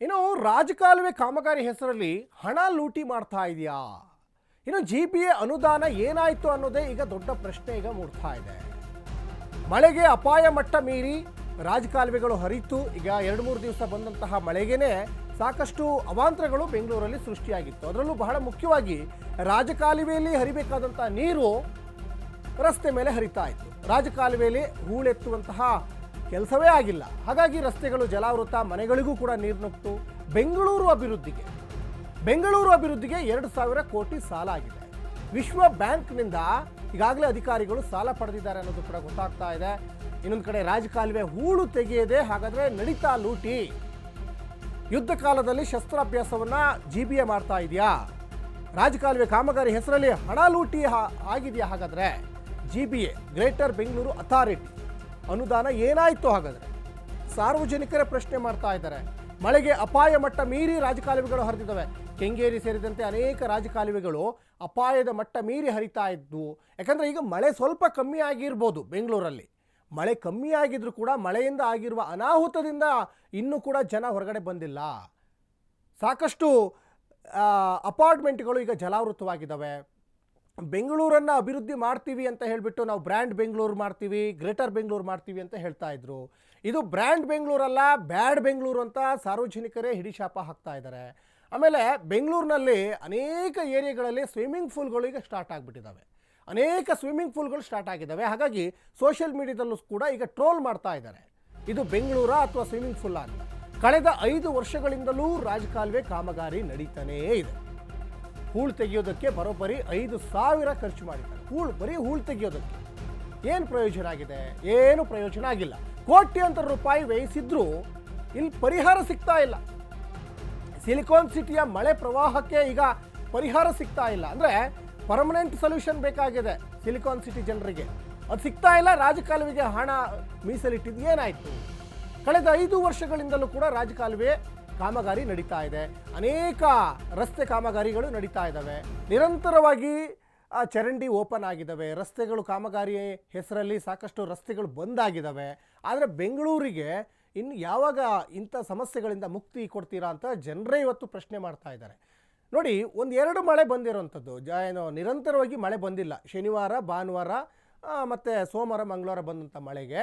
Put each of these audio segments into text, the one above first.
ಇನ್ನು ರಾಜಕಾಲುವೆ ಕಾಮಗಾರಿ ಹೆಸರಲ್ಲಿ ಹಣ ಲೂಟಿ ಮಾಡ್ತಾ ಇದೆಯಾ? ಇನ್ನು GPA ಅನುದಾನ ಏನಾಯಿತು ಅನ್ನೋದೇ ಈಗ ದೊಡ್ಡ ಪ್ರಶ್ನೆ ಈಗ ಮೂಡ್ತಾ ಇದೆ. ಮಳೆಗೆ ಅಪಾಯ ಮಟ್ಟ ಮೀರಿ ರಾಜಕಾಲುವೆಗಳು ಹರಿತು. ಈಗ 2-3 ದಿವಸ ಬಂದಂತಹ ಮಳೆಗೇನೆ ಸಾಕಷ್ಟು ಅವಾಂತರಗಳು ಬೆಂಗಳೂರಲ್ಲಿ ಸೃಷ್ಟಿಯಾಗಿತ್ತು. ಅದರಲ್ಲೂ ಬಹಳ ಮುಖ್ಯವಾಗಿ ರಾಜಕಾಲುವೆಯಲ್ಲಿ ಹರಿಬೇಕಾದಂಥ ನೀರು ರಸ್ತೆ ಮೇಲೆ ಹರಿತಾ ಇತ್ತು. ರಾಜಕಾಲುವೆಯಲ್ಲಿ ಹೂಳೆತ್ತುವಂತಹ ಕೆಲಸವೇ ಆಗಿಲ್ಲ. ಹಾಗಾಗಿ ರಸ್ತೆಗಳು ಜಲಾವೃತ, ಮನೆಗಳಿಗೂ ಕೂಡ ನೀರು ನುಗ್ತು. ಬೆಂಗಳೂರು ಅಭಿವೃದ್ಧಿಗೆ 2,000 ಕೋಟಿ ಸಾಲ ಆಗಿದೆ. ವಿಶ್ವ ಬ್ಯಾಂಕ್ನಿಂದ ಈಗಾಗಲೇ ಅಧಿಕಾರಿಗಳು ಸಾಲ ಪಡೆದಿದ್ದಾರೆ ಅನ್ನೋದು ಕೂಡ ಗೊತ್ತಾಗ್ತಾ ಇದೆ. ಇನ್ನೊಂದು ಕಡೆ ರಾಜಕಾಲುವೆ ಹೂಳು ತೆಗೆಯದೆ ಹಾಗಾದ್ರೆ ನಡೀತಾ ಲೂಟಿ. ಯುದ್ಧ ಕಾಲದಲ್ಲಿ ಶಸ್ತ್ರಾಭ್ಯಾಸವನ್ನ GBA ಮಾಡ್ತಾ ಇದೆಯಾ? ರಾಜಕಾಲುವೆ ಕಾಮಗಾರಿ ಹೆಸರಲ್ಲಿ ಹಣ ಲೂಟಿ ಆಗಿದೆಯಾ? ಹಾಗಾದ್ರೆ GBA ಗ್ರೇಟರ್ ಬೆಂಗಳೂರು ಅಥಾರಿಟಿ ಅನುದಾನ ಏನಾಯಿತು? ಹಾಗಾದ್ರೆ ಸಾರ್ವಜನಿಕರೇ ಪ್ರಶ್ನೆ ಮಾಡ್ತಾ ಇದ್ದಾರೆ. ಮಳೆಗೆ ಅಪಾಯ ಮಟ್ಟ ಮೀರಿ ರಾಜಕಾಲುವೆಗಳು ಹರಿದಿದ್ದಾವೆ. ಕೆಂಗೇರಿ ಸೇರಿದಂತೆ ಅನೇಕ ರಾಜಕಾಲುವೆಗಳು ಅಪಾಯದ ಮಟ್ಟ ಮೀರಿ ಹರಿತಾ ಇದ್ವು. ಯಾಕಂದರೆ ಈಗ ಮಳೆ ಸ್ವಲ್ಪ ಕಮ್ಮಿ ಆಗಿರ್ಬೋದು. ಬೆಂಗಳೂರಲ್ಲಿ ಮಳೆ ಕಮ್ಮಿ ಆಗಿದ್ರೂ ಕೂಡ ಮಳೆಯಿಂದ ಆಗಿರುವ ಅನಾಹುತದಿಂದ ಇನ್ನೂ ಕೂಡ ಜನ ಹೊರಗಡೆ ಬಂದಿಲ್ಲ. ಸಾಕಷ್ಟು ಅಪಾರ್ಟ್ಮೆಂಟ್ಗಳು ಈಗ ಜಲಾವೃತವಾಗಿದ್ದಾವೆ. ಬೆಂಗಳೂರನ್ನು ಅಭಿವೃದ್ಧಿ ಮಾಡ್ತೀವಿ ಅಂತ ಹೇಳಿಬಿಟ್ಟು ನಾವು ಬ್ರ್ಯಾಂಡ್ ಬೆಂಗಳೂರು ಮಾಡ್ತೀವಿ, ಗ್ರೇಟರ್ ಬೆಂಗಳೂರು ಮಾಡ್ತೀವಿ ಅಂತ ಹೇಳ್ತಾ ಇದ್ರು. ಇದು ಬ್ರ್ಯಾಂಡ್ ಬೆಂಗಳೂರಲ್ಲ, ಬ್ಯಾಡ್ ಬೆಂಗಳೂರು ಅಂತ ಸಾರ್ವಜನಿಕರೇ ಹಿಡಿಶಾಪ ಹಾಕ್ತಾ ಇದ್ದಾರೆ. ಆಮೇಲೆ ಬೆಂಗಳೂರಿನಲ್ಲಿ ಅನೇಕ ಏರಿಯಾಗಳಲ್ಲಿ ಸ್ವಿಮ್ಮಿಂಗ್ ಪೂಲ್ಗಳು ಈಗ ಸ್ಟಾರ್ಟ್ ಆಗಿಬಿಟ್ಟಿದ್ದಾವೆ. ಅನೇಕ ಸ್ವಿಮ್ಮಿಂಗ್ ಪೂಲ್ಗಳು ಸ್ಟಾರ್ಟ್ ಆಗಿದ್ದಾವೆ. ಹಾಗಾಗಿ ಸೋಷಿಯಲ್ ಮೀಡಿಯಾದಲ್ಲೂ ಕೂಡ ಈಗ ಟ್ರೋಲ್ ಮಾಡ್ತಾ ಇದ್ದಾರೆ. ಇದು ಬೆಂಗಳೂರಾ ಅಥವಾ ಸ್ವಿಮ್ಮಿಂಗ್ ಪೂಲ್ ಅಂತ. ಕಳೆದ 5 ವರ್ಷಗಳಿಂದಲೂ ರಾಜಕಾಲುವೆ ಕಾಮಗಾರಿ ನಡೀತಾನೇ ಇದೆ. ಹೂಳು ತೆಗೆಯೋದಕ್ಕೆ ಬರೋಬ್ಬರಿ 5,000 ಖರ್ಚು ಮಾಡಿದ್ದಾರೆ. ಬರೀ ಹೂಳು ತೆಗೆಯೋದಕ್ಕೆ ಏನು ಪ್ರಯೋಜನ ಆಗಿದೆ? ಏನು ಪ್ರಯೋಜನ ಆಗಿಲ್ಲ. ಕೋಟ್ಯಾಂತರ ರೂಪಾಯಿ ವ್ಯಯಿಸಿದ್ರೂ ಇಲ್ಲಿ ಪರಿಹಾರ ಸಿಗ್ತಾ ಇಲ್ಲ. ಸಿಲಿಕಾನ್ ಸಿಟಿಯ ಮಳೆ ಪ್ರವಾಹಕ್ಕೆ ಈಗ ಪರಿಹಾರ ಸಿಗ್ತಾ ಇಲ್ಲ. ಅಂದರೆ ಪರ್ಮನೆಂಟ್ ಸೊಲ್ಯೂಷನ್ ಬೇಕಾಗಿದೆ ಸಿಲಿಕಾನ್ ಸಿಟಿ ಜನರಿಗೆ. ಅದು ಸಿಗ್ತಾ ಇಲ್ಲ. ರಾಜಕಾಲುವೆಗೆ ಹಣ ಮೀಸಲಿಟ್ಟಿದ್ದು ಏನಾಯಿತು? ಕಳೆದ 5 ವರ್ಷಗಳಿಂದಲೂ ಕೂಡ ರಾಜಕಾಲುವೆ ಕಾಮಗಾರಿ ನಡೀತಾ ಇದೆ. ಅನೇಕ ರಸ್ತೆ ಕಾಮಗಾರಿಗಳು ನಡೀತಾ ಇದ್ದಾವೆ. ನಿರಂತರವಾಗಿ ಚರಂಡಿ ಓಪನ್ ಆಗಿದ್ದಾವೆ. ರಸ್ತೆಗಳು ಕಾಮಗಾರಿ ಹೆಸರಲ್ಲಿ ಸಾಕಷ್ಟು ರಸ್ತೆಗಳು ಬಂದಾಗಿದ್ದಾವೆ. ಆದರೆ ಬೆಂಗಳೂರಿಗೆ ಇನ್ನು ಯಾವಾಗ ಇಂಥ ಸಮಸ್ಯೆಗಳಿಂದ ಮುಕ್ತಿ ಕೊಡ್ತೀರಾ ಅಂತ ಜನರೇ ಇವತ್ತು ಪ್ರಶ್ನೆ ಮಾಡ್ತಾ ಇದ್ದಾರೆ. ನೋಡಿ, 1-2 ಮಳೆ ಬಂದಿರೋವಂಥದ್ದು, ಏನು ನಿರಂತರವಾಗಿ ಮಳೆ ಬಂದಿಲ್ಲ. ಶನಿವಾರ, ಭಾನುವಾರ ಮತ್ತು ಸೋಮವಾರ, ಮಂಗಳವಾರ ಬಂದಂಥ ಮಳೆಗೆ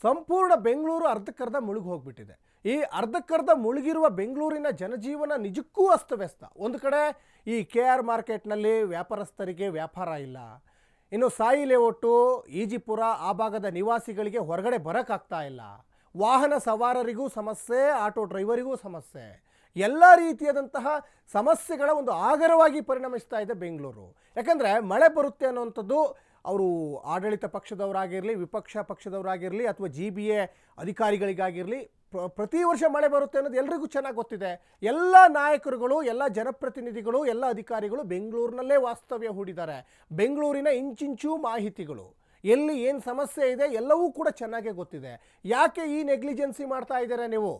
ಸಂಪೂರ್ಣ ಬೆಂಗಳೂರು ಅರ್ಧಕ್ಕರ್ಧ ಮುಳುಗಿ ಹೋಗಿಬಿಟ್ಟಿದೆ. ಈ ಅರ್ಧಕ್ಕರ್ಧ ಮುಳುಗಿರುವ ಬೆಂಗಳೂರಿನ ಜನಜೀವನ ನಿಜಕ್ಕೂ ಅಸ್ತವ್ಯಸ್ತ. ಒಂದು ಕಡೆ ಈ KR ಮಾರ್ಕೆಟ್ನಲ್ಲಿ ವ್ಯಾಪಾರಸ್ಥರಿಗೆ ವ್ಯಾಪಾರ ಇಲ್ಲ. ಇನ್ನು ಸಾಯಿ ಲೇಔಟು, ಈಜಿಪುರ ಆ ಭಾಗದ ನಿವಾಸಿಗಳಿಗೆ ಹೊರಗಡೆ ಬರೋಕ್ಕಾಗ್ತಾ ಇಲ್ಲ. ವಾಹನ ಸವಾರರಿಗೂ ಸಮಸ್ಯೆ, ಆಟೋ ಡ್ರೈವರಿಗೂ ಸಮಸ್ಯೆ. ಎಲ್ಲ ರೀತಿಯಾದಂತಹ ಸಮಸ್ಯೆಗಳ ಒಂದು ಆಗರವಾಗಿ ಪರಿಣಮಿಸ್ತಾ ಇದೆ ಬೆಂಗಳೂರು. ಯಾಕಂದರೆ ಮಳೆ ಬರುತ್ತೆ ಅನ್ನುವಂಥದ್ದು ಅವರು ಆಡಳಿತ ಪಕ್ಷದವರಾಗಿರಲಿ, ವಿಪಕ್ಷ ಪಕ್ಷದವರಾಗಿರಲಿ, ಅಥವಾ GBA ಅಧಿಕಾರಿಗಳಿಗಾಗಿರಲಿ ಪ್ರತಿ ವರ್ಷ ಮಳೆ ಬರುತ್ತೆ ಅನ್ನೋದು ಎಲ್ರಿಗೂ ಚೆನ್ನಾಗಿ ಗೊತ್ತಿದೆ. ಎಲ್ಲ ನಾಯಕರುಗಳು, ಎಲ್ಲ ಜನಪ್ರತಿನಿಧಿಗಳು, ಎಲ್ಲ ಅಧಿಕಾರಿಗಳು ಬೆಂಗಳೂರಿನಲ್ಲೇ ವಾಸ್ತವ್ಯ ಹೂಡಿದ್ದಾರೆ. ಬೆಂಗಳೂರಿನ ಇಂಚಿಂಚು ಮಾಹಿತಿಗಳು, ಎಲ್ಲಿ ಏನು ಸಮಸ್ಯೆ ಇದೆ ಎಲ್ಲವೂ ಕೂಡ ಚೆನ್ನಾಗೇ ಗೊತ್ತಿದೆ. ಯಾಕೆ ಈ ನೆಗ್ಲಿಜೆನ್ಸಿ ಮಾಡ್ತಾ ಇದ್ದಾರೆ? ನೀವು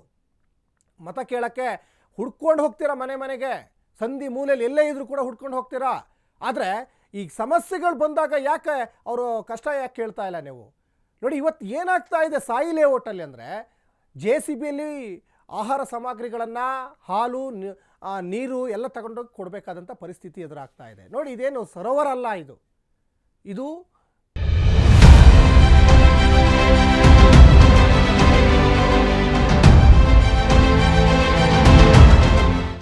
ಮತ ಕೇಳೋಕ್ಕೆ ಹುಡ್ಕೊಂಡು ಹೋಗ್ತೀರಾ ಮನೆ ಮನೆಗೆ, ಸಂಧಿ ಮೂಲೆಯಲ್ಲಿ ಎಲ್ಲೇ ಇದ್ರೂ ಕೂಡ ಹುಡ್ಕೊಂಡು ಹೋಗ್ತೀರಾ. ಆದರೆ ಈ ಸಮಸ್ಯೆಗಳು ಬಂದಾಗ ಯಾಕೆ ಅವರು ಕಷ್ಟ ಯಾಕೆ ಕೇಳ್ತಾ ಇಲ್ಲ ನೀವು? ನೋಡಿ, ಇವತ್ತು ಏನಾಗ್ತಾ ಇದೆ ಸಾಯಿ ಲೇಔಟಲ್ಲಿ ಅಂದರೆ JCBಯಲ್ಲಿ ಆಹಾರ ಸಾಮಗ್ರಿಗಳನ್ನು, ಹಾಲು, ನೀರು ಎಲ್ಲ ತಗೊಂಡೋಗಿ ಕೊಡಬೇಕಾದಂಥ ಪರಿಸ್ಥಿತಿ ಎದುರಾಗ್ತಾ ಇದೆ. ನೋಡಿ, ಇದೇನು ಸರೋವರ ಅಲ್ಲ, ಇದು